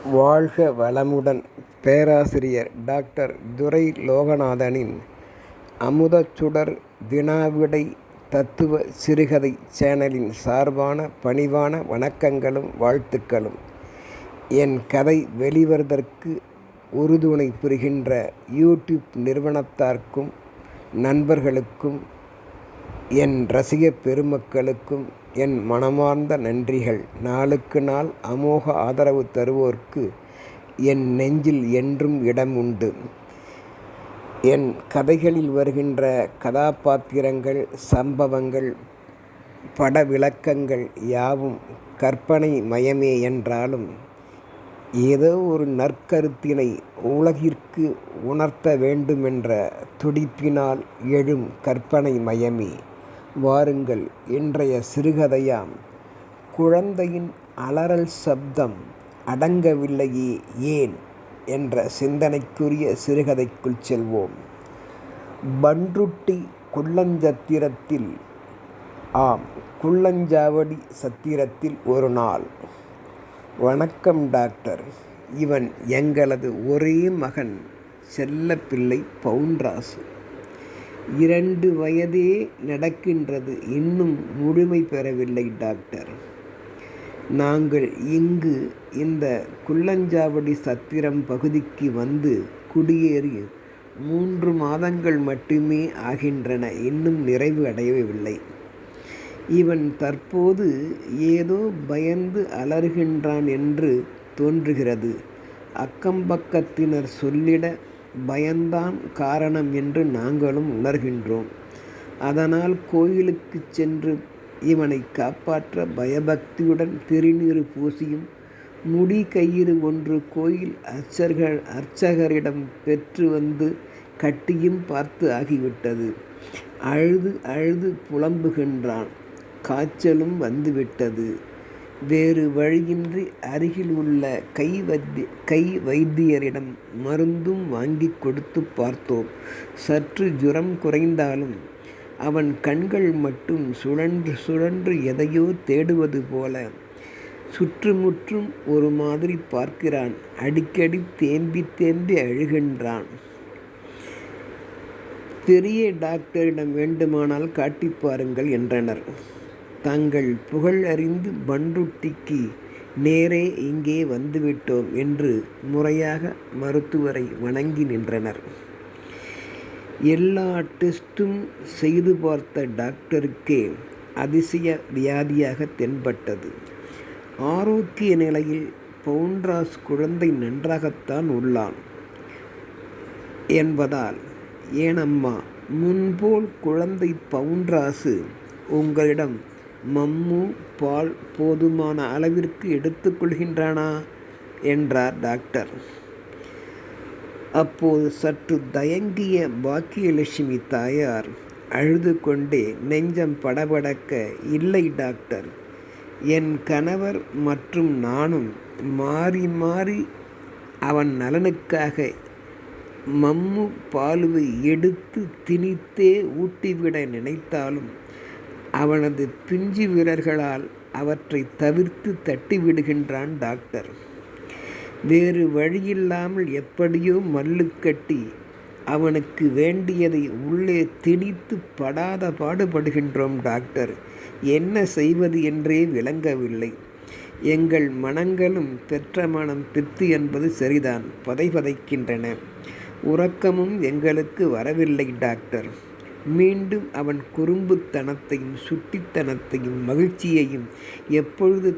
வாழ்க வளமுடன்! பேராசிரியர் டாக்டர் துரை லோகநாதனின் அமுதச்சுடர் வினாவிடை தத்துவ சிறுகதை சேனலின் சார்பான பணிவான வணக்கங்களும் வாழ்த்துக்களும். என் கதை வெளிவருவதற்கு உறுதுணை புரிகின்ற யூடியூப் நிறுவனத்தார்க்கும் நண்பர்களுக்கும் என் ரசிக பெருமக்களுக்கும் என் மனமார்ந்த நன்றிகள். நாளுக்கு நாள் அமோக ஆதரவு தருவோர்க்கு என் நெஞ்சில் என்றும் இடம் உண்டு. என் கதைகளில் வருகின்ற கதாபாத்திரங்கள், சம்பவங்கள், பட விளக்கங்கள் யாவும் கற்பனை மயமே என்றாலும் ஏதோ ஒரு நற்கருத்தினை உலகிற்கு உணர்த்த வேண்டுமென்ற துடிப்பினால் எழும் கற்பனை மயமே. வாருங்கள், இன்றைய சிறுகதையாம் குழந்தையின் அலறல் சப்தம் அடங்கவில்லையே ஏன் என்ற சிந்தனைக்குரிய சிறுகதைக்குள் செல்வோம். பண்ருட்டி குள்ளஞ்சத்திரத்தில், ஆம், குள்ளஞ்சாவடி சத்திரத்தில் ஒரு நாள். வணக்கம் டாக்டர். இவன் எங்களது ஒரே மகன், செல்லப்பிள்ளை பவுன்ராசு. 2 வயதே நடக்கின்றது. இன்னும் முழுமை பெறவில்லை டாக்டர். நாங்கள் இங்கு இந்த குள்ளஞ்சாவடி சத்திரம் பகுதிக்கு வந்து குடியேறி 3 மாதங்கள் மட்டுமே ஆகின்றன. இன்னும் நிறைவு அடையவில்லை. இவன் தற்போது ஏதோ பயந்து அலறுகின்றான் என்று தோன்றுகிறது. அக்கம்பக்கத்தினர் சொல்லிட பயந்தான் காரணம் என்று நாங்களும் உணர்கின்றோம். அதனால் கோயிலுக்கு சென்று இவனை காப்பாற்ற பயபக்தியுடன் திருநீறு பூசியும் முடி கயிறு ஒன்று கோயில் அர்ச்சகரிடம் பெற்று வந்து கட்டியும் பார்த்து ஆகிவிட்டது. அழுது அழுது புலம்புகின்றான். காய்ச்சலும் வந்துவிட்டது. வேறு வழியின்றி அருகில் உள்ள கை வைத்தியரிடம் மருந்தும் வாங்கி கொடுத்து பார்த்தோம். சற்று ஜுரம் குறைந்தாலும் அவன் கண்கள் மட்டும் சுழன்று சுழன்று எதையோ தேடுவது போல சுற்றுமுற்றும் ஒரு மாதிரி பார்க்கிறான். அடிக்கடி தேம்பி தேம்பி அழுகின்றான். பெரிய டாக்டரிடம் வேண்டுமானால் காட்டி பாருங்கள் என்றனர். தங்கள் புகழ் அறிந்து பண்ருட்டிக்கு நேரே இங்கே வந்துவிட்டோம் என்று முறையாக மருத்துவரை வணங்கி நின்றனர். எல்லா டெஸ்டும் செய்து பார்த்த டாக்டருக்கே அதிசய வியாதியாக தென்பட்டது. ஆரோக்கிய நிலையில் பவுன்ராஸ் குழந்தை நன்றாகத்தான் உள்ளான் என்பதால், ஏனம்மா, முன்போல் குழந்தை பவுன்ராசு உங்களிடம் மம்மு பால் போதுமான அளவிற்கு எடுத்துக்கொள்கின்றானா என்றார் டாக்டர். அப்போது சற்று தயங்கிய பாக்கியலட்சுமி தாயார் அழுது கொண்டே நெஞ்சம் படபடக்க, இல்லை டாக்டர், என் கணவர் மற்றும் நானும் மாறி மாறி அவன் நலனுக்காக மம்மு பாலுவை எடுத்து திணித்தே ஊட்டிவிட நினைத்தாலும் அவனது பிஞ்சு வீரர்களால் அவற்றை தவிர்த்து தட்டிவிடுகின்றான் டாக்டர். வேறு வழியில்லாமல் எப்படியோ மல்லுக்கட்டி அவனுக்கு வேண்டியதை உள்ளே திணித்து படாத பாடுபடுகின்றோம் டாக்டர். என்ன செய்வது என்றே விளங்கவில்லை. எங்கள் மனங்களும் பெற்ற மனம் பித்து என்பது சரிதான், பதைபதைக்கின்றன. உறக்கமும் எங்களுக்கு வரவில்லை டாக்டர். மீண்டும் அவன் குறும்புத்தனத்தையும் சுட்டித்தனத்தையும் மகிழ்ச்சியையும் எப்பொழுது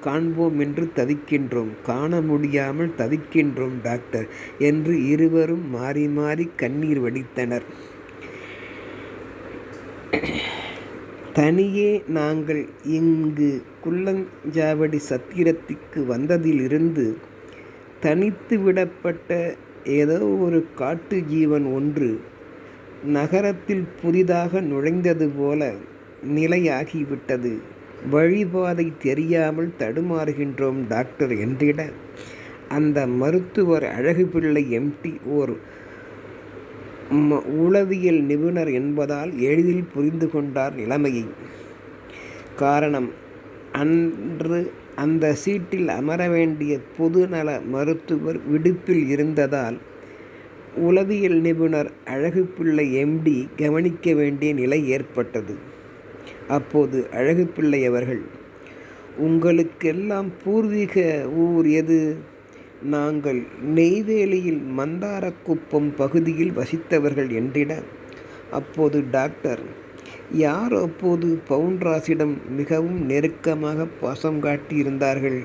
காண்போம் என்று தவிக்கின்றோம். காண முடியாமல் தவிக்கின்றோம் டாக்டர் என்று இருவரும் மாறி மாறி கண்ணீர் வடித்தனர். தனியே நாங்கள் இங்கு குள்ளஞ்சாவடி சத்திரத்திற்கு வந்ததிலிருந்து தனித்து விடப்பட்ட ஏதோ ஒரு காட்டு ஜீவன் ஒன்று நகரத்தில் புதிதாக நுழைந்தது போல நிலையாகிவிட்டது. வழிபாதை தெரியாமல் தடுமாறுகின்றோம் டாக்டர் என்றிட, அந்த மருத்துவர் அழகுபிள்ளை எம்டி ஓர் உளவியல் நிபுணர் என்பதால் எளிதில் புரிந்து கொண்டார் நிலைமையை. காரணம், அன்று அந்த சீட்டில் அமர வேண்டிய பொதுநல மருத்துவர் விடுப்பில் இருந்ததால் உளவியல் நிபுணர் அழகுப்பிள்ளை எம்டி கவனிக்க வேண்டிய நிலை ஏற்பட்டது. அப்போது அழகுப்பிள்ளை அவர்கள், உங்களுக்கெல்லாம் பூர்வீக ஊர் எது? நாங்கள் நெய்வேலியில் மந்தாரக்குப்பம் பகுதியில் வசித்தவர்கள் என்றிட, அப்போது டாக்டர், யார் அப்போது பவுன்ராசிடம் மிகவும் நெருக்கமாக பாசம் காட்டியிருந்தார்கள்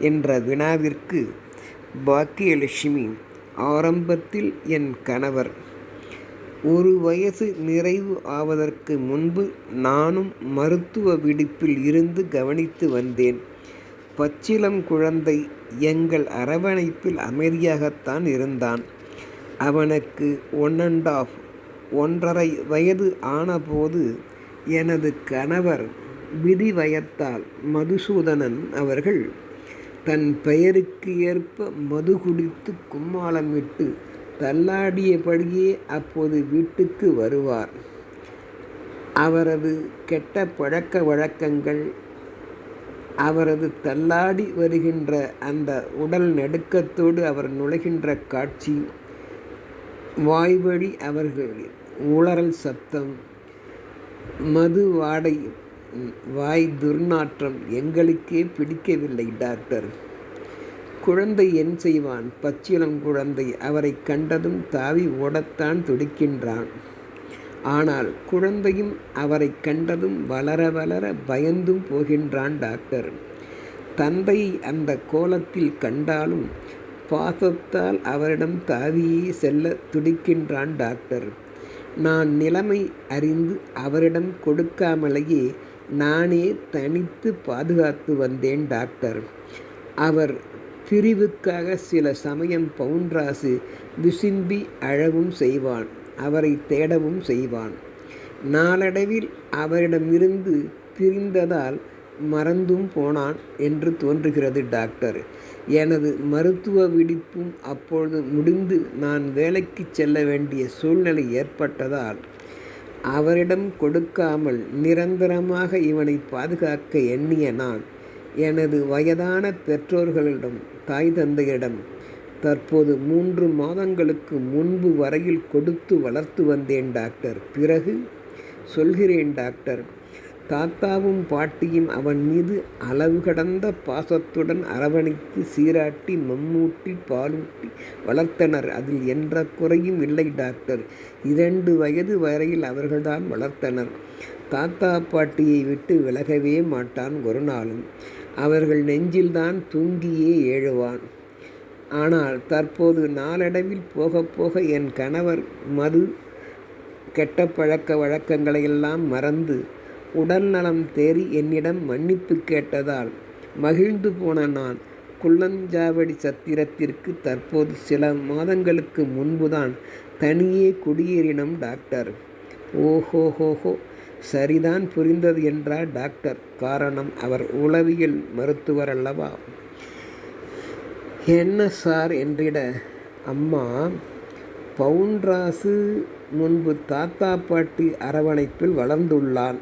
என்ற வினாவிற்கு பாக்கியலட்சுமி, ஆரம்பத்தில் என் கணவர். 1 வயசு நிறைவு ஆவதற்கு முன்பு நானும் மருத்துவ விடுப்பில் இருந்து கவனித்து வந்தேன். பச்சிளம் குழந்தை எங்கள் அரவணைப்பில் அமைதியாகத்தான் இருந்தான். அவனுக்கு 1½ வயது ஆனபோது எனது கணவர் விதிவயத்தால் மதுசூதனன் அவர்கள் தன் பெயருக்கு ஏற்ப மது குடித்து கும்மாளமிட்டு தள்ளாடியபடியே அப்போது வீட்டுக்கு வருவார். அவரது கெட்ட பழக்க வழக்கங்கள், அவரது தள்ளாடி வருகின்ற அந்த உடல் நடுக்கத்தோடு அவர் நுழைகின்ற காட்சி, வாய்வழி அவர்களின் உளறல் சப்தம், மது வாடை, வாய் துர்நாற்றம் எங்களுக்கே பிடிக்கவில்லை டாக்டர். குழந்தை என் செய்வான்? பச்சிளம் குழந்தை அவரை கண்டதும் தாவி ஓடத்தான் துடிக்கின்றான். ஆனால் குழந்தையும் அவரை கண்டதும் வளர வளர பயந்தும் போகின்றான் டாக்டர். தந்தை அந்த கோலத்தில் கண்டாலும் பாசத்தால் அவரிடம் தாவியே செல்ல துடிக்கின்றான் டாக்டர். நான் நிலைமை அறிந்து அவரிடம் கொடுக்காமலேயே நானே தனித்து பாதுகாத்து வந்தேன் டாக்டர். அவர் பிரிவுக்காக சில சமயம் பவுன்ராசு விசும்பி அழவும் செய்வான், அவரை தேடவும் செய்வான். நாளடைவில் அவரிடமிருந்து பிரிந்ததால் மறந்தும் போனான் என்று தோன்றுகிறது டாக்டர். எனது மருத்துவ விடுப்பும் அப்பொழுது முடிந்து நான் வேலைக்கு செல்ல வேண்டிய சூழ்நிலை ஏற்பட்டதால் அவரிடம் கொடுக்காமல் நிரந்தரமாக இவனை பாதுகாக்க எண்ணிய நான் எனது வயதான பெற்றோர்களிடம், தாய் தந்தையிடம் தற்போது 3 மாதங்களுக்கு முன்பு வரையில் கொடுத்து வளர்த்து வந்தேன் டாக்டர். பிறகு சொல்கிறேன் டாக்டர். தாத்தாவும் பாட்டியும் அவன் மீது அளவு கடந்த பாசத்துடன் அரவணைத்து சீராட்டி மம்மூட்டி பாலூட்டி வளர்த்தனர். அதில் என்ற குறையும் இல்லை டாக்டர். 2 வயது வரையில் அவர்கள்தான் வளர்த்தனர். தாத்தா பாட்டியை விட்டு விலகவே மாட்டான் ஒரு நாளும். அவர்கள் நெஞ்சில்தான் தூங்கியே ஏழுவான். ஆனால் தற்போது நாளடைவில் போக போக என் கணவர் மது, கெட்ட பழக்க வழக்கங்களையெல்லாம் மறந்து உடல் நலம் தேறி என்னிடம் மன்னிப்பு கேட்டதால் மகிழ்ந்து போன நான் குள்ளஞ்சாவடி சத்திரத்திற்கு தற்போது சில மாதங்களுக்கு முன்புதான் தனியே குடியேறினோம் டாக்டர். ஓஹோஹோஹோ, சரிதான், புரிந்தது என்றார் டாக்டர். காரணம், அவர் உளவியல் மருத்துவர் அல்லவா? என்ன சார் என்றிட, அம்மா, பவுன்ராசு முன்பு தாத்தா பாட்டி அரவணைப்பில் வளர்ந்துள்ளான்.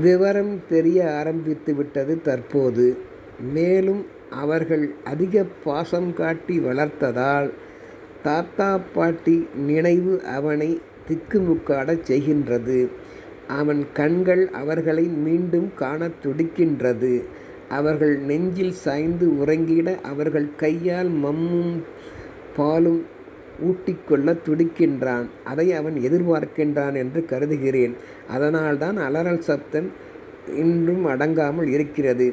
விவரம் தெரிய ஆரம்பித்து விட்டது தற்போது. மேலும் அவர்கள் அதிக பாசம் காட்டி வளர்த்ததால் தாத்தா பாட்டி நினைவு அவனை திக்குமுக்காடச் செய்கின்றது. அவன் கண்கள் அவர்களை மீண்டும் காணத் துடிக்கின்றது. அவர்கள் நெஞ்சில் சாய்ந்து உறங்கிட அவர்கள் கையால் மம்மும் பாலும் ஊட்டிக்கொள்ள துடிக்கின்றான். அதை அவன் எதிர்பார்க்கின்றான் என்று கருதுகிறேன். அதனால்தான் அலறல் சப்தம் இன்றும் அடங்காமல் இருக்கிறது.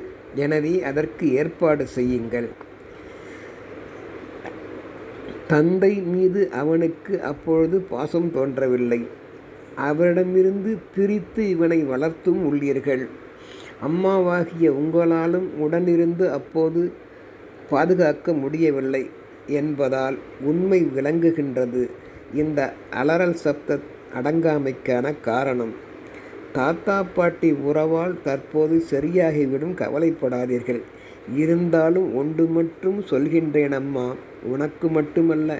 எனவே அதற்கு ஏற்பாடு செய்யுங்கள். தந்தை மீது அவனுக்கு அப்பொழுது பாசம் தோன்றவில்லை. அவரிடமிருந்து பிரித்து இவனை வளர்த்தும் உள்ளீர்கள். அம்மாவாகிய உங்களாலும் உடனிருந்து அப்போது பாதுகாக்க முடியவில்லை என்பதால் உண்மை விளங்குகின்றது. இந்த அலறல் சப்த அடங்காமைக்கான காரணம் தாத்தா பாட்டி உறவால் தற்போது சரியாகிவிடும், கவலைப்படாதீர்கள். இருந்தாலும் ஒன்று மட்டும் சொல்கின்றேன் அம்மா, உனக்கு மட்டுமல்ல,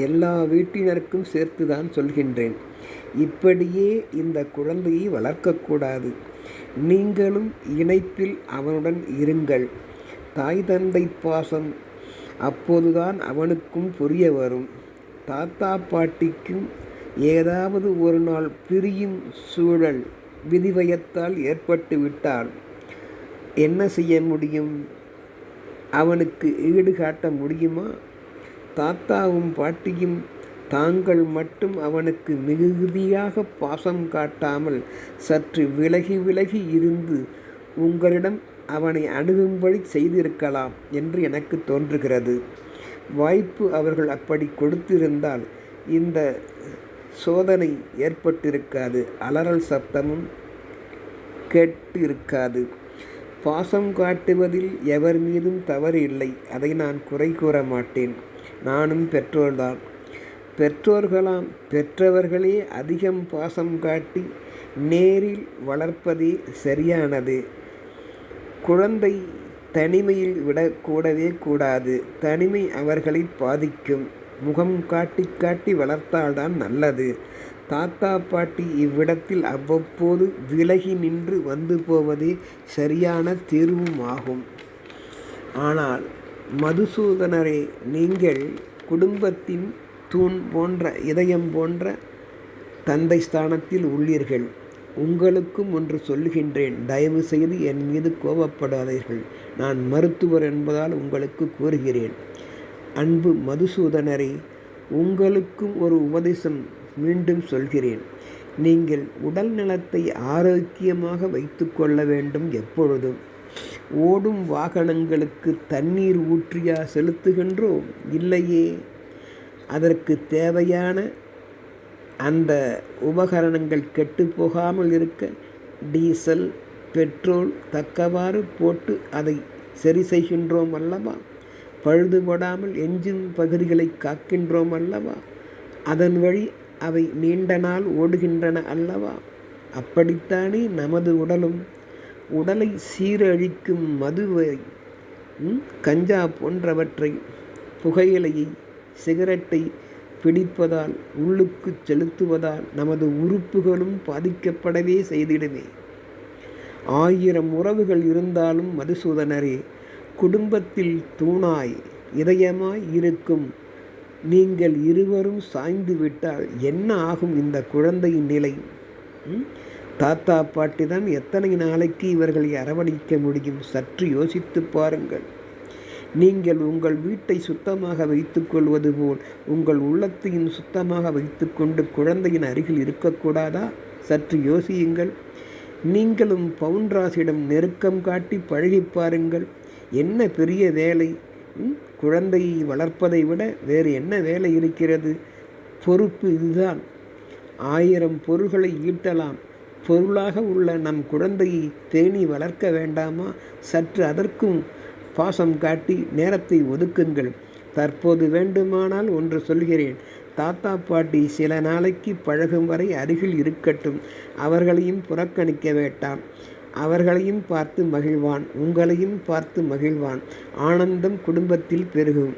எல்லா வீட்டினருக்கும் சேர்த்துதான் சொல்கின்றேன். இப்படியே இந்த குழந்தையை வளர்க்கக்கூடாது. நீங்களும் இணைப்பில் அவனுடன் இருங்கள். தாய் தந்தை பாசம் அப்போதுதான் அவனுக்கும் புரிய வரும். தாத்தா பாட்டிக்கும் ஏதாவது ஒரு நாள் பிரியும் சூழல் விதிவயத்தால் ஏற்பட்டுவிட்டால் என்ன செய்ய முடியும்? அவனுக்கு ஈடு காட்ட முடியுமா? தாத்தாவும் பாட்டியும் தாங்கள் மட்டும் அவனுக்கு மிகுதியாக பாசம் காட்டாமல் சற்று விலகி விலகி இருந்து உங்களிடம் அவனை அணுகும்படி செய்திருக்கலாம் என்று எனக்கு தோன்றுகிறது. வாய்ப்பு அவர்கள் அப்படி கொடுத்திருந்தால் இந்த சோதனை ஏற்பட்டிருக்காது, அலறல் சப்தமும் கேட்டிருக்காது. பாசம் காட்டுவதில் எவர் மீதும் தவறு இல்லை, அதை நான் குறை கூற மாட்டேன். நானும் பெற்றோர்தான். பெற்றவர்களே அதிகம் பாசம் காட்டி நேரில் வளர்ப்பதே சரியானது. குழந்தை தனிமையில் விடக்கூடவே கூடாது. தனிமை அவர்களை பாதிக்கும். முகம் காட்டி காட்டி வளர்த்தால்தான் நல்லது. தாத்தா பாட்டி இவ்விடத்தில் அவ்வப்போது விலகி நின்று வந்து போவதே சரியான தீர்வும் ஆகும். ஆனால் மதுசூதனரே, நீங்கள் குடும்பத்தின் தூண் போன்ற, இதயம் போன்ற தந்தை ஸ்தானத்தில் உள்ளீர்கள். உங்களுக்கும் ஒன்று சொல்லுகின்றேன், தயவு செய்து என் மீது கோபப்படாதீர்கள். நான் மருத்துவர் என்பதால் உங்களுக்கு கூறுகிறேன். அன்பு மதுசூதனரே, உங்களுக்கும் ஒரு உபதேசம் மீண்டும் சொல்கிறேன். நீங்கள் உடல் நலத்தை ஆரோக்கியமாக வைத்து கொள்ள வேண்டும். எப்பொழுதும் ஓடும் வாகனங்களுக்கு தண்ணீர் ஊற்றியா செலுத்துகின்றோம்? இல்லையே. அதற்கு தேவையான அந்த உபகரணங்கள் கெட்டு போகாமல் இருக்க டீசல், பெட்ரோல் தக்கவாறு போட்டு அதை சரி செய்கின்றோம் அல்லவா? பழுதுபடாமல் என்ஜின் பகுதிகளை காக்கின்றோம் அல்லவா? அதன் வழி அவை நீண்ட நாள் ஓடுகின்றன அல்லவா? அப்படித்தானே நமது உடலும். உடலை சீரழிக்கும் மதுவை, கஞ்சா போன்றவற்றை, புகையிலையை, சிகரெட்டை பிடிப்பதால், உள்ளுக்கு செலுத்துவதால் நமது உறுப்புகளும் பாதிக்கப்படவே செய்திடுமே. 1000 உறவுகள் இருந்தாலும் மதுசூதனரே, குடும்பத்தில் தூணாய் இதயமாய் இருக்கும் நீங்கள் இருவரும் சாய்ந்து விட்டால் என்ன ஆகும் இந்த குழந்தையின் நிலை? தாத்தா பாட்டி தான் எத்தனை நாளைக்கு இவர்களை அரவணைக்க முடியும்? சற்று யோசித்து பாருங்கள். நீங்கள் உங்கள் வீட்டை சுத்தமாக வைத்து கொள்வது போல் உங்கள் உள்ளத்தையும் சுத்தமாக வைத்து கொண்டு குழந்தையின் அருகில் இருக்கக்கூடாதா? சற்று யோசியுங்கள். நீங்களும் பவுன்ராசிடம் நெருக்கம் காட்டி பழகி பாருங்கள். என்ன பெரிய வேலை? குழந்தையை வளர்ப்பதை விட வேறு என்ன வேலை இருக்கிறது? பொறுப்பு இதுதான். 1000 பொருள்களை ஈட்டலாம். பொருளாக உள்ள நம் குழந்தையை பேணி வளர்க்க வேண்டாமா? சற்று அதற்கும் பாசம் காட்டி நேரத்தை ஒதுக்குங்கள். தற்போது வேண்டுமானால் ஒன்று சொல்கிறேன். தாத்தா பாட்டி சில நாளைக்கு பழகும் வரை அருகில் இருக்கட்டும். அவர்களையும் புறக்கணிக்க வேண்டாம். அவர்களையும் பார்த்து மகிழ்வான், உங்களையும் பார்த்து மகிழ்வான். ஆனந்தம் குடும்பத்தில் பெருகும்.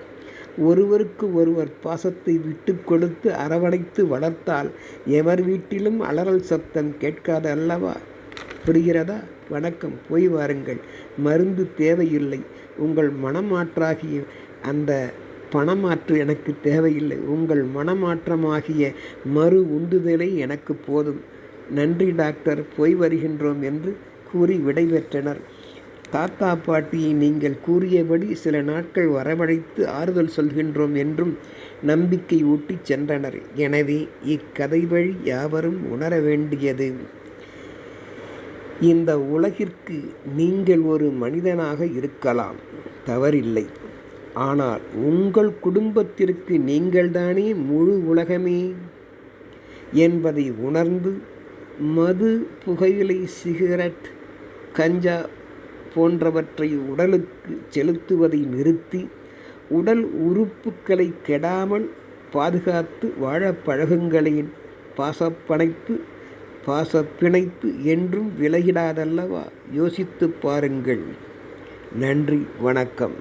ஒருவருக்கு ஒருவர் பாசத்தை விட்டு கொடுத்து அரவணைத்து வளர்த்தால் எவர் வீட்டிலும் அலறல் சத்தம் கேட்காது அல்லவா? புரிகிறதா? வணக்கம். போய் வாருங்கள். மருந்து தேவையில்லை. உங்கள் மனமாற்றாகிய அந்த பணமாற்று எனக்கு தேவையில்லை. உங்கள் மனமாற்றமாகிய மறு உந்துதலே எனக்கு போதும். நன்றி டாக்டர், போய் வருகின்றோம் என்று கூறி விடைபெற்றனர். தாத்தா பாட்டியை நீங்கள் கூறியபடி சில நாட்கள் வரவழைத்து ஆறுதல் சொல்கின்றோம் என்றும் நம்பிக்கை ஊட்டி சென்றனர். எனவே இக்கதை வழி யாவரும் உணர வேண்டியது, இந்த உலகிற்கு நீங்கள் ஒரு மனிதனாக இருக்கலாம், தவறில்லை. ஆனால் உங்கள் குடும்பத்திற்கு நீங்கள்தானே முழு உலகமே என்பதை உணர்ந்து மது, புகையிலை, சிகரெட், கஞ்சா போன்றவற்றை உடலுக்கு செலுத்துவதை நிறுத்தி உடல் உறுப்புகளை கெடாமல் பாதுகாத்து வாழ பழகுங்களேன். பாசப்பிணைப்பு என்றும் விலகிடாதல்லவா? யோசித்து பாருங்கள். நன்றி, வணக்கம்.